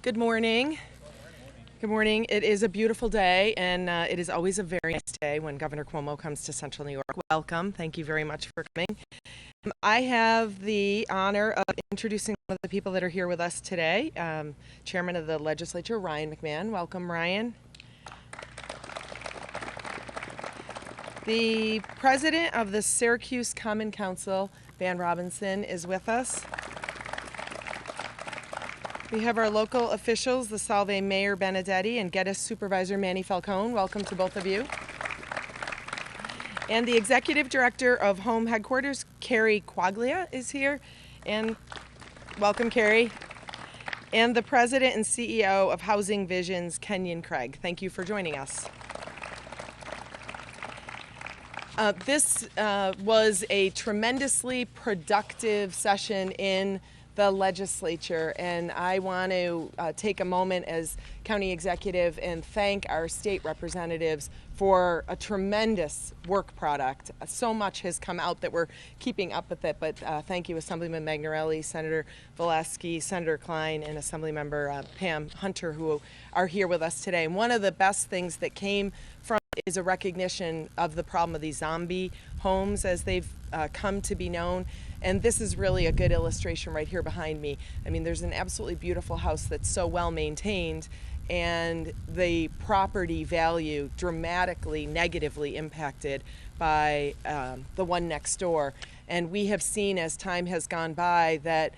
Good morning. Good morning. It is a beautiful day, and it is always a very nice day when Governor Cuomo comes to Central New York. Welcome. Thank you very much for coming. I have the honor of introducing one of the people that are here with us today, Chairman of the Legislature, Ryan McMahon. Welcome, Ryan. The President of the Syracuse Common Council, Van Robinson, is with us. We have our local officials, the Solvay Mayor Benedetti and Geddes Supervisor Manny Falcone. Welcome to both of you. And the Executive Director of Home Headquarters, Carrie Quaglia, is here. And welcome, Carrie. And the President and CEO of Housing Visions, Kenyon Craig. Thank you for joining us. This was a tremendously productive session in the legislature, and I want to take a moment as county executive and thank our state representatives for a tremendous work product. So much has come out that we're keeping up with it, but thank you, Assemblyman Magnarelli, Senator Valesky, Senator Klein, and Assemblymember Pam Hunter, who are here with us today. And one of the best things that came from it is a recognition of the problem of these zombie homes as they've come to be known. And this is really a good illustration right here behind me. I mean, there's an absolutely beautiful house that's so well maintained, and the property value dramatically negatively impacted by the one next door. And we have seen as time has gone by that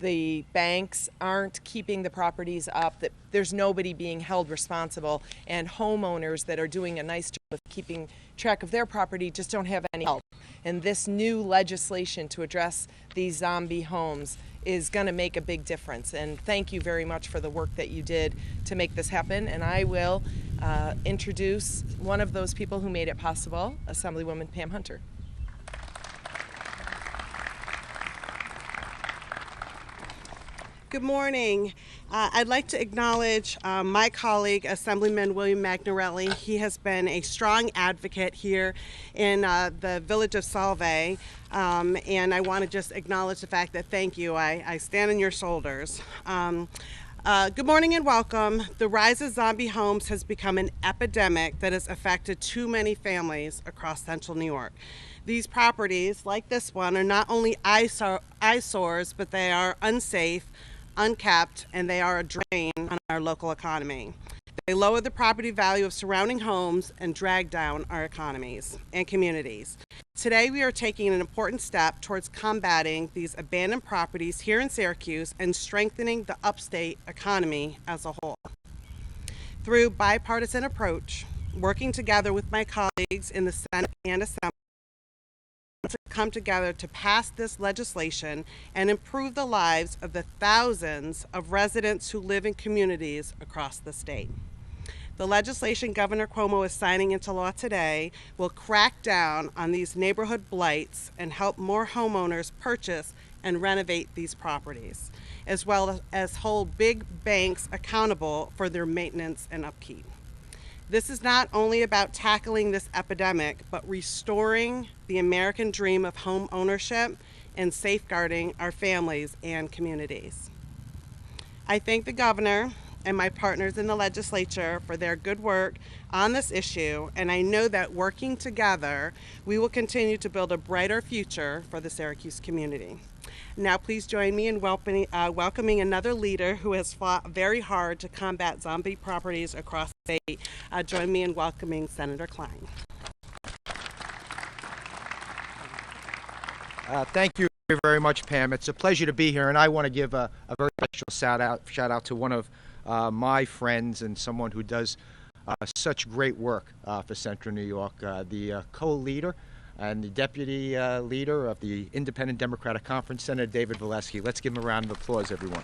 the banks aren't keeping the properties up, that there's nobody being held responsible, and homeowners that are doing a nice job of keeping track of their property just don't have any help. And this new legislation to address these zombie homes is going to make a big difference. And thank you very much for the work that you did to make this happen. And I will introduce one of those people who made it possible, Assemblywoman Pam Hunter. Good morning. I'd like to acknowledge my colleague, Assemblyman William Magnarelli. He has been a strong advocate here in the village of Solvay, and I want to just acknowledge the fact that thank you. I stand on your shoulders. Good morning and welcome. The rise of zombie homes has become an epidemic that has affected too many families across Central New York. These properties, like this one, are not only eyesores, but they are unsafe, unkept, and they are a drain on our local economy. They lower the property value of surrounding homes and drag down our economies and communities. Today we are taking an important step towards combating these abandoned properties here in Syracuse and strengthening the upstate economy as a whole. Through bipartisan approach, working together with my colleagues in the Senate and Assembly, to come together to pass this legislation and improve the lives of the thousands of residents who live in communities across the state. The legislation Governor Cuomo is signing into law today will crack down on these neighborhood blights and help more homeowners purchase and renovate these properties, as well as hold big banks accountable for their maintenance and upkeep. This is not only about tackling this epidemic, but restoring the American dream of home ownership and safeguarding our families and communities. I thank the governor and my partners in the legislature for their good work on this issue, and I know that working together, we will continue to build a brighter future for the Syracuse community. Now please join me in welcoming another leader who has fought very hard to combat zombie properties across the state. Join me in welcoming Senator Klein. Thank you very much, Pam. It's a pleasure to be here, and I want to give a very special shout out to one of my friends and someone who does such great work for Central New York, the co-leader and the deputy leader of the Independent Democratic Conference, Senator David Valesky. Let's give him a round of applause, everyone.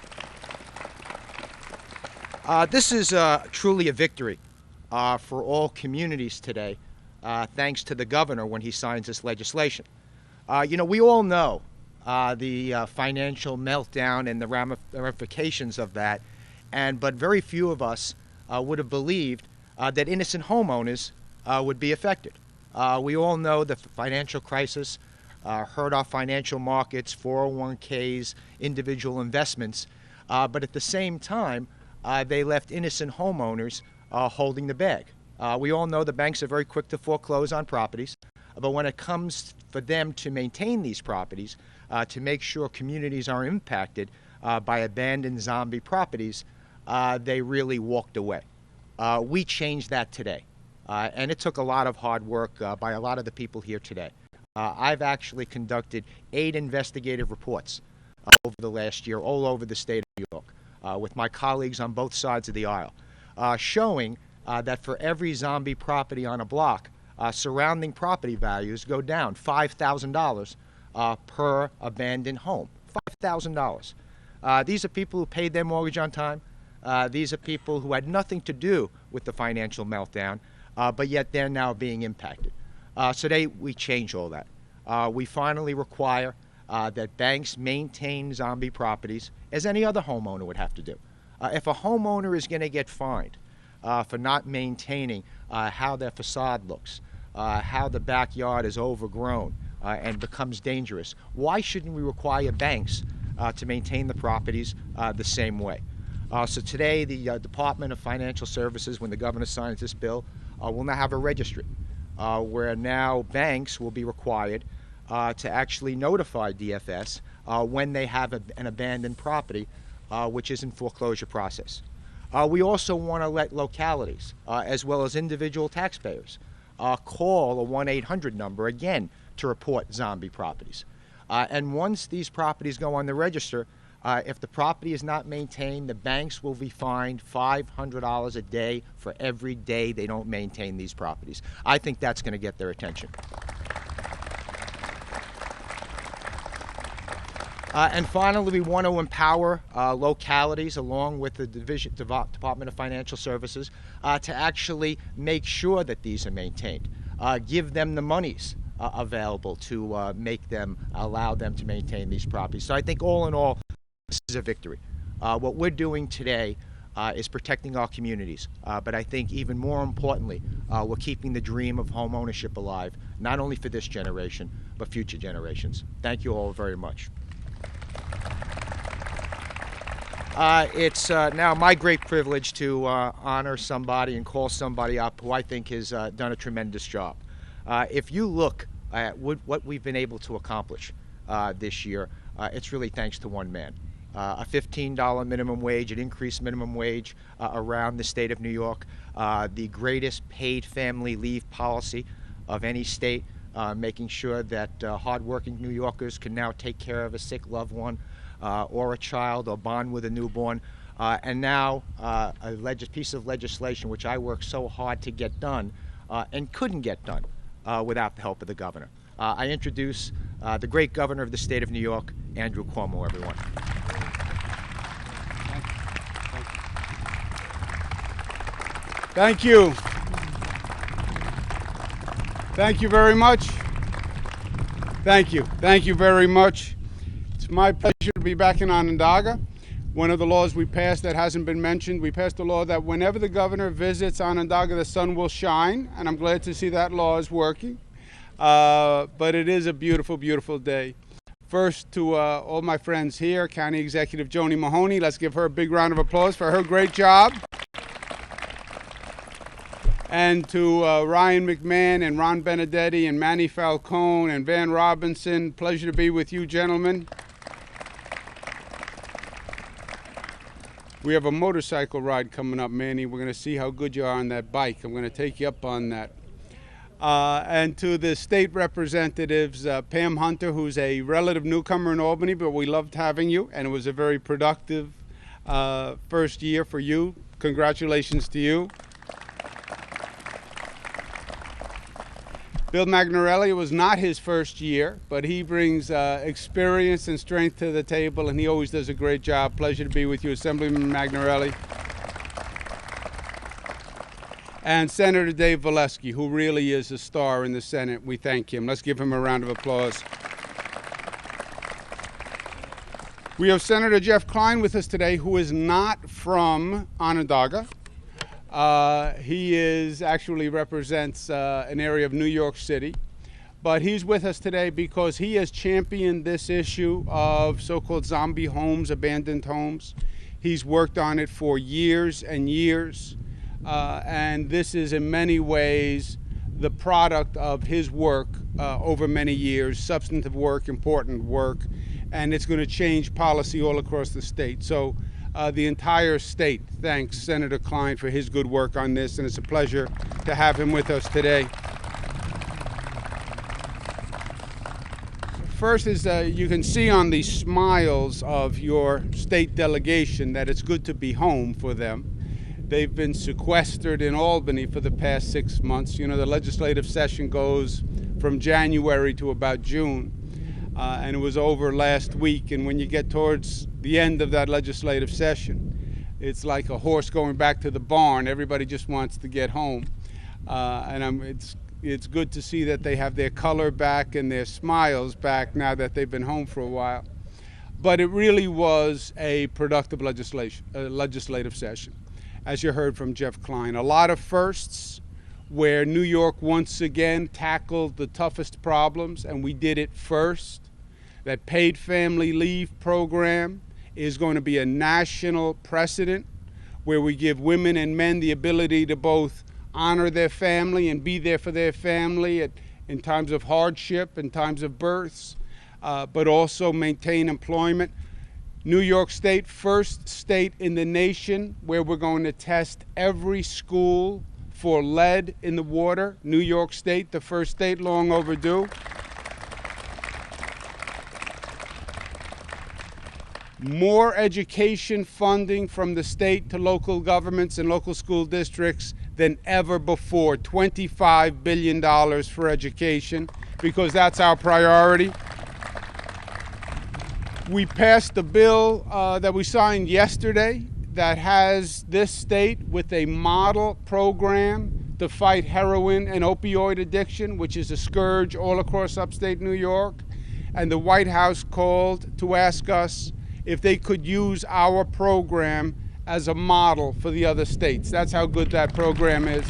This is truly a victory for all communities today, thanks to the governor when he signs this legislation. We all know the financial meltdown and the ramifications of that, but very few of us would have believed that innocent homeowners would be affected. We all know the financial crisis hurt our financial markets, 401ks, individual investments, but at the same time, they left innocent homeowners holding the bag. We all know the banks are very quick to foreclose on properties, but when it comes for them to maintain these properties, to make sure communities are impacted by abandoned zombie properties, they really walked away. We changed that today, and it took a lot of hard work by a lot of the people here today. I've actually conducted 8 investigative reports over the last year all over the state of New York with my colleagues on both sides of the aisle, showing that for every zombie property on a block, surrounding property values go down $5,000 per abandoned home. $5,000. These are people who paid their mortgage on time. These are people who had nothing to do with the financial meltdown, but yet they're now being impacted. So today we change all that. We finally require that banks maintain zombie properties as any other homeowner would have to do. If a homeowner is going to get fined for not maintaining how their facade looks, how the backyard is overgrown and becomes dangerous, why shouldn't we require banks to maintain the properties the same way? So today the Department of Financial Services, when the governor signs this bill, will now have a registry where now banks will be required to actually notify DFS when they have an abandoned property which is in foreclosure process. We also want to let localities as well as individual taxpayers call a 1-800 number again to report zombie properties. And once these properties go on the register, if the property is not maintained, the banks will be fined $500 a day for every day they don't maintain these properties. I think that's going to get their attention. And finally, we want to empower localities along with the Department of Financial Services to actually make sure that these are maintained. Give them the monies available to allow them to maintain these properties. So I think all in all, this is a victory. What we're doing today is protecting our communities, but I think even more importantly, we're keeping the dream of home ownership alive, not only for this generation, but future generations. Thank you all very much. It's now my great privilege to honor somebody and call somebody up who I think has done a tremendous job. If you look at what we've been able to accomplish this year, it's really thanks to one man. A $15 minimum wage, an increased minimum wage around the state of New York, the greatest paid family leave policy of any state, making sure that hardworking New Yorkers can now take care of a sick loved one or a child or bond with a newborn. And now a piece of legislation which I worked so hard to get done and couldn't get done without the help of the governor. I introduce the great governor of the state of New York, Andrew Cuomo, everyone. Thank you. Thank you very much. Thank you. Thank you very much. It's my pleasure to be back in Onondaga. One of the laws we passed that hasn't been mentioned, we passed a law that whenever the governor visits Onondaga, the sun will shine, and I'm glad to see that law is working. But it is a beautiful, beautiful day. First, to all my friends here, County Executive Joni Mahoney, let's give her a big round of applause for her great job. And to Ryan McMahon and Ron Benedetti and Manny Falcone and Van Robinson, pleasure to be with you, gentlemen. We have a motorcycle ride coming up, Manny. We're going to see how good you are on that bike. I'm going to take you up on that. And to the state representatives, Pam Hunter, who's a relative newcomer in Albany, but we loved having you, and it was a very productive first year for you. Congratulations to you. Bill Magnarelli, it was not his first year, but he brings experience and strength to the table, and he always does a great job. Pleasure to be with you, Assemblyman Magnarelli. And Senator Dave Valesky, who really is a star in the Senate. We thank him. Let's give him a round of applause. We have Senator Jeff Klein with us today, who is not from Onondaga. He actually represents an area of New York City, but he's with us today because he has championed this issue of so-called zombie homes, abandoned homes. He's worked on it for years and years, and this is in many ways the product of his work over many years, substantive work, important work, and it's going to change policy all across the state. So the entire state thanks Senator Klein for his good work on this, and it's a pleasure to have him with us today. First is you can see on the smiles of your state delegation that it's good to be home for them. They've been sequestered in Albany for the past 6 months. You know, the legislative session goes from January to about June, and it was over last week. And when you get towards the end of that legislative session, it's like a horse going back to the barn. Everybody just wants to get home, it's good to see that they have their color back and their smiles back now that they've been home for a while. But it really was a productive legislative session. As you heard from Jeff Klein, a lot of firsts where New York once again tackled the toughest problems, and we did it first. That paid family leave program is going to be a national precedent where we give women and men the ability to both honor their family and be there for their family in times of hardship, in times of births, but also maintain employment. New York State, first state in the nation where we're going to test every school for lead in the water. New York State, the first state, long overdue. More education funding from the state to local governments and local school districts than ever before. $25 billion for education, because that's our priority. We passed a bill that we signed yesterday that has this state with a model program to fight heroin and opioid addiction, which is a scourge all across upstate New York. And the White House called to ask us if they could use our program as a model for the other states. That's how good that program is.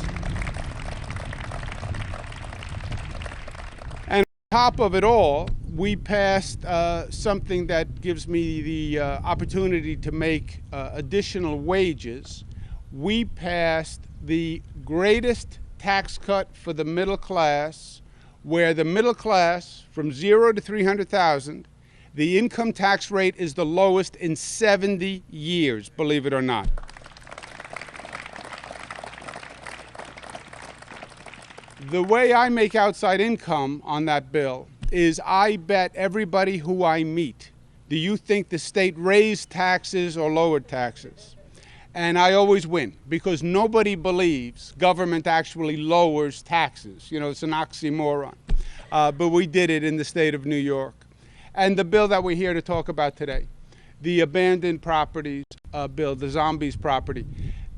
And on top of it all, we passed something that gives me the opportunity to make additional wages. We passed the greatest tax cut for the middle class, where the middle class, from 0 to 300,000, the income tax rate is the lowest in 70 years, believe it or not. The way I make outside income on that bill is I bet everybody who I meet, do you think the state raised taxes or lowered taxes? And I always win, because nobody believes government actually lowers taxes. You know, it's an oxymoron. But we did it in the state of New York. And the bill that we're here to talk about today, the abandoned properties bill, the zombies property.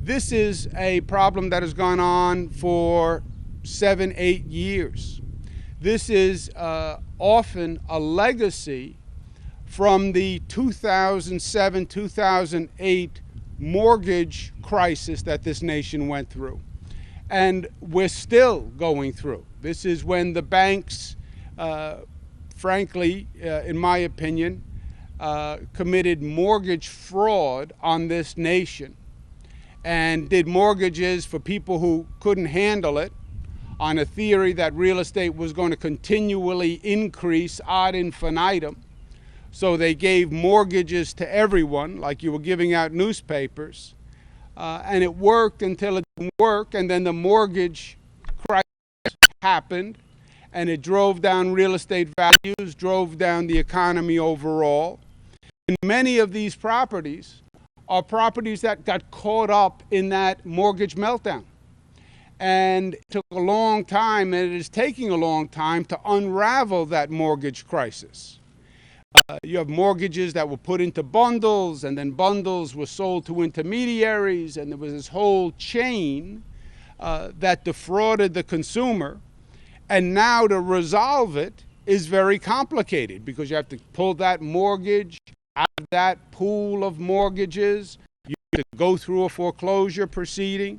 This is a problem that has gone on for 7, 8 years. This is often a legacy from the 2007-2008 mortgage crisis that this nation went through. And we're still going through. This is when the banks, frankly, in my opinion, committed mortgage fraud on this nation and did mortgages for people who couldn't handle it, on a theory that real estate was going to continually increase ad infinitum. So they gave mortgages to everyone, like you were giving out newspapers. And it worked until it didn't work, and then the mortgage crisis happened, and it drove down real estate values, drove down the economy overall. And many of these properties are properties that got caught up in that mortgage meltdown. And it took a long time, and it is taking a long time to unravel that mortgage crisis. You have mortgages that were put into bundles, and then bundles were sold to intermediaries, and there was this whole chain that defrauded the consumer. And now to resolve it is very complicated, because you have to pull that mortgage out of that pool of mortgages. You have to go through a foreclosure proceeding.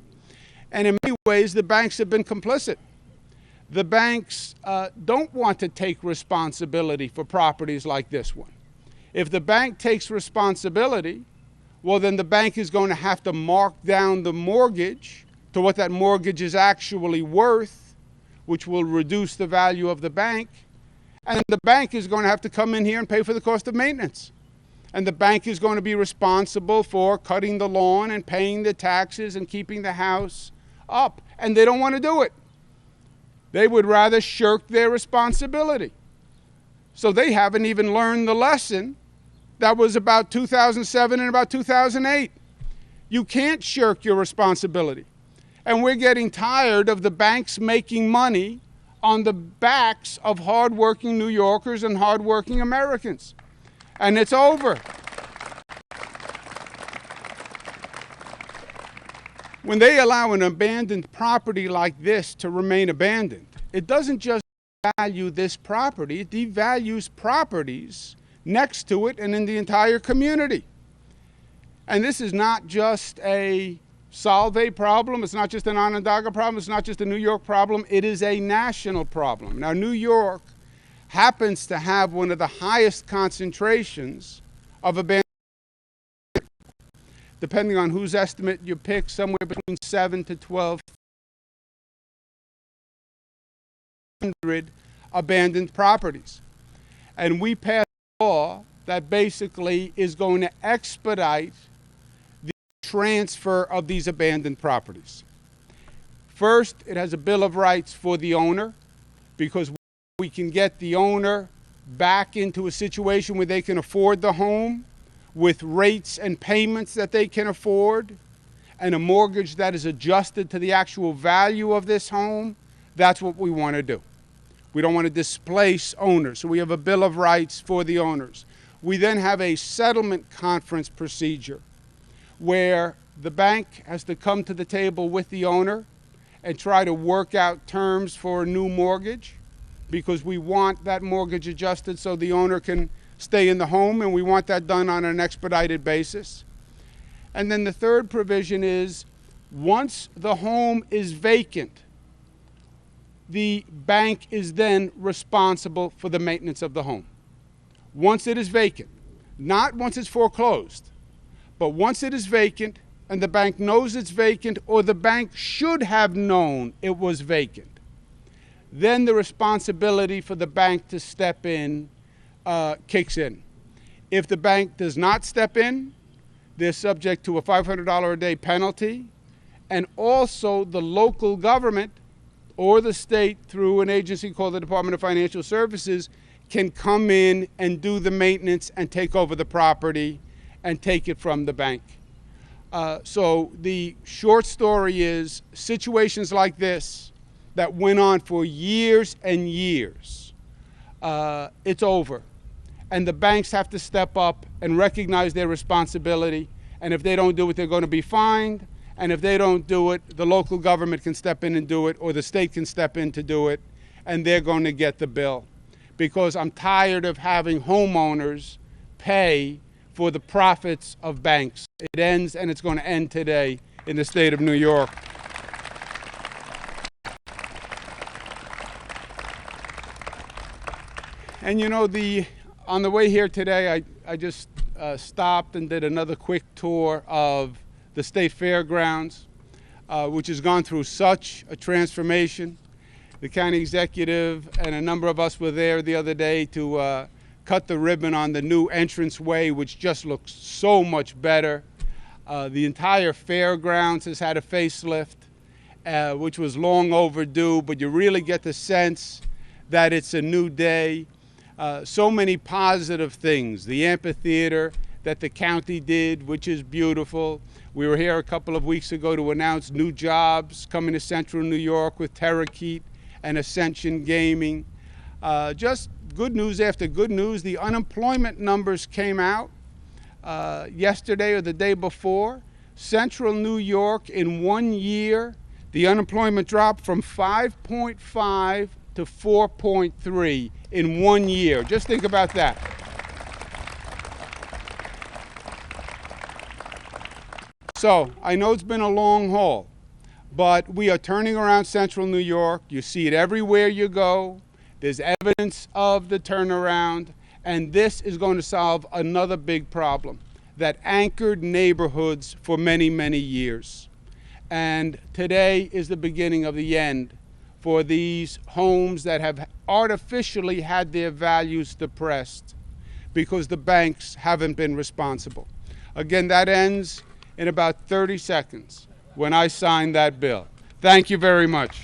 And in many ways, the banks have been complicit. The banks don't want to take responsibility for properties like this one. If the bank takes responsibility, well, then the bank is going to have to mark down the mortgage to what that mortgage is actually worth, which will reduce the value of the bank. And then the bank is going to have to come in here and pay for the cost of maintenance. And the bank is going to be responsible for cutting the lawn and paying the taxes and keeping the house up. And they don't want to do it. They would rather shirk their responsibility. So they haven't even learned the lesson that was about 2007 and about 2008. You can't shirk your responsibility. And we're getting tired of the banks making money on the backs of hardworking New Yorkers and hardworking Americans. And it's over. When they allow an abandoned property like this to remain abandoned, it doesn't just value this property, it devalues properties next to it and in the entire community. And this is not just a Solvay problem, it's not just an Onondaga problem, it's not just a New York problem, it is a national problem. Now, New York happens to have one of the highest concentrations of abandoned, depending on whose estimate you pick, somewhere between 7 to 1,200 abandoned properties. And we passed a law that basically is going to expedite the transfer of these abandoned properties. First, it has a Bill of Rights for the owner, because we can get the owner back into a situation where they can afford the home with rates and payments that they can afford and a mortgage that is adjusted to the actual value of this home. That's what we want to do. We don't want to displace owners, so we have a Bill of Rights for the owners. We then have a settlement conference procedure where the bank has to come to the table with the owner and try to work out terms for a new mortgage, because we want that mortgage adjusted so the owner can stay in the home, and we want that done on an expedited basis. And then the third provision is, once the home is vacant, the bank is then responsible for the maintenance of the home. Once it is vacant, not once it's foreclosed, but once it is vacant and the bank knows it's vacant, or the bank should have known it was vacant, then the responsibility for the bank to step in kicks in. If the bank does not step in, they're subject to a $500 a day penalty, and also the local government or the state, through an agency called the Department of Financial Services, can come in and do the maintenance and take over the property and take it from the bank. So the short story is, situations like this that went on for years and years, it's over. And the banks have to step up and recognize their responsibility. And if they don't do it, they're going to be fined. And if they don't do it, the local government can step in and do it, or the state can step in to do it, and they're going to get the bill. Because I'm tired of having homeowners pay for the profits of banks. It ends, and it's going to end today in the state of New York. And you know, on the way here today, I just stopped and did another quick tour of the State Fairgrounds, which has gone through such a transformation. The county executive and a number of us were there the other day to cut the ribbon on the new entranceway, which just looks so much better. The entire fairgrounds has had a facelift, which was long overdue, but you really get the sense that it's a new day. So many positive things. The amphitheater that the county did, which is beautiful. We were here a couple of weeks ago to announce new jobs coming to Central New York with Terrakeet and Ascension Gaming. Just good news after good news. The unemployment numbers came out yesterday or the day before. Central New York, in 1 year, the unemployment dropped from 5.5 to 4.3 in 1 year. Just think about that. So I know it's been a long haul, but we are turning around Central New York. You see it everywhere you go. There's evidence of the turnaround, and this is going to solve another big problem. that anchored neighborhoods for many, many years. And today is the beginning of the end for these homes that have artificially had their values depressed because the banks haven't been responsible. Again, that ends in about 30 seconds when I sign that bill. Thank you very much.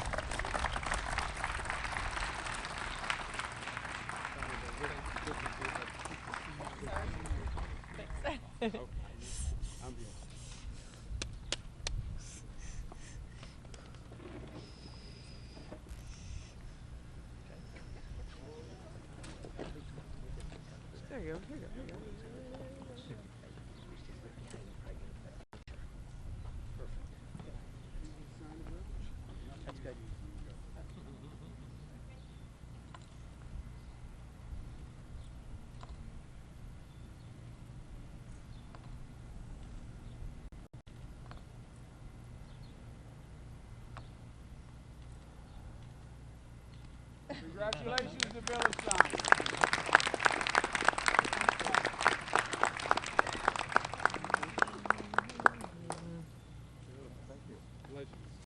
There you go. Here you go. Here you go. Congratulations, the bill is signed.